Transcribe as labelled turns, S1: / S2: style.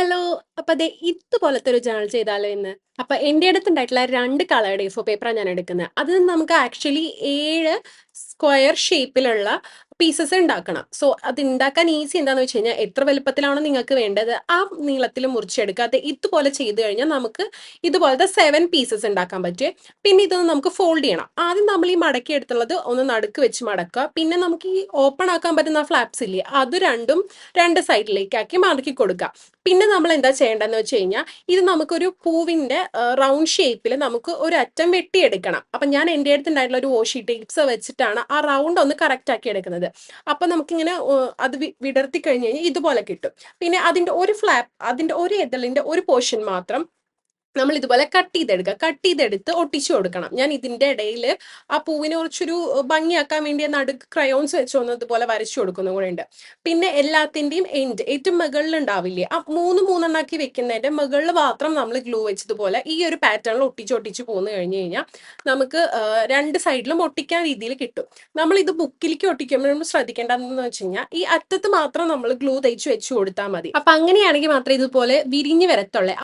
S1: Hello. അപ്പൊ ദേ ഇതുപോലത്തെ ഒരു ജേണൽ ചെയ്താലോ ഇന്ന്? അപ്പൊ എന്റെ അടുത്തുണ്ടായിട്ടുള്ള 2 കളേർഡ് എ4 പേപ്പറാണ് ഞാൻ എടുക്കുന്നത്. അത് നമുക്ക് ആക്ച്വലി 7 സ്ക്വയർ ഷേപ്പിലുള്ള പീസസ് ഉണ്ടാക്കണം. സോ അത് ഉണ്ടാക്കാൻ ഈസി എന്താന്ന് വെച്ച് കഴിഞ്ഞാൽ, എത്ര വലുപ്പത്തിലാണോ നിങ്ങൾക്ക് വേണ്ടത് ആ നീളത്തിൽ മുറിച്ചെടുക്കുക. അത് ഇതുപോലെ ചെയ്ത് കഴിഞ്ഞാൽ നമുക്ക് ഇതുപോലത്തെ 7 പീസസ് ഉണ്ടാക്കാൻ പറ്റും. പിന്നെ ഇതൊന്ന് നമുക്ക് ഫോൾഡ് ചെയ്യണം. ആദ്യം നമ്മൾ ഈ മടക്കി എടുത്തുള്ളത് ഒന്ന് നടുക്ക് വെച്ച് മടക്കുക. പിന്നെ നമുക്ക് ഈ ഓപ്പൺ ആക്കാൻ പറ്റുന്ന ഫ്ലാപ്സ് ഇല്ലേ, അത് രണ്ടും 2 സൈഡിലേക്കാക്കി മടക്കി കൊടുക്കുക. പിന്നെ നമ്മൾ എന്താ ചെയ്യേണ്ടതെന്ന് വെച്ച് കഴിഞ്ഞാൽ, ഇത് നമുക്കൊരു പൂവിന്റെ റൗണ്ട് ഷേപ്പിൽ നമുക്ക് ഒരു അറ്റം വെട്ടിയെടുക്കണം. അപ്പൊ ഞാൻ എൻ്റെ അടുത്തുണ്ടായിട്ടുള്ള ഒരു വാഷി ടേപ്സ് വെച്ചിട്ടാണ് ആ റൗണ്ട് ഒന്ന് കറക്റ്റ് ആക്കി എടുക്കുന്നത്. അപ്പൊ നമുക്കിങ്ങനെ അത് വിടർത്തി കഴിഞ്ഞ് കഴിഞ്ഞാൽ ഇതുപോലെ കിട്ടും. പിന്നെ അതിന്റെ ഒരു എതളിന്റെ ഒരു പോർഷൻ മാത്രം നമ്മൾ ഇതുപോലെ കട്ട് ചെയ്തെടുത്ത് ഒട്ടിച്ചു കൊടുക്കണം. ഞാൻ ഇതിന്റെ ഇടയിൽ ആ പൂവിനെ കുറച്ചൊരു ഭംഗിയാക്കാൻ വേണ്ടി നടുക്ക് ക്രയോൺസ് വെച്ചൊന്ന് ഇതുപോലെ വരച്ചു കൊടുക്കുന്ന കൂടെ ഉണ്ട്. പിന്നെ എല്ലാത്തിന്റെയും എൻഡ് ഏറ്റവും മുകളിൽ ഉണ്ടാവില്ലേ, ആ മൂന്നെണ്ണാക്കി വെക്കുന്നതിന്റെ മുകളിൽ മാത്രം നമ്മൾ ഗ്ലൂ വെച്ചതുപോലെ ഈ ഒരു പാറ്റേണിൽ ഒട്ടിച്ച് പോന്നു കഴിഞ്ഞു കഴിഞ്ഞാൽ നമുക്ക് 2 സൈഡിലും ഒട്ടിക്കാൻ രീതിയിൽ കിട്ടും. നമ്മൾ ഇത് ബുക്കിലേക്ക് ഒട്ടിക്കുമ്പോഴും ശ്രദ്ധിക്കേണ്ടതെന്ന് വെച്ച് കഴിഞ്ഞാൽ, ഈ അറ്റത്ത് മാത്രം നമ്മൾ ഗ്ലൂ തേച്ച് വെച്ച് കൊടുത്താൽ മതി. അപ്പൊ അങ്ങനെയാണെങ്കിൽ മാത്രമേ ഇതുപോലെ വിരിഞ്ഞു വരത്തുള്ളേ.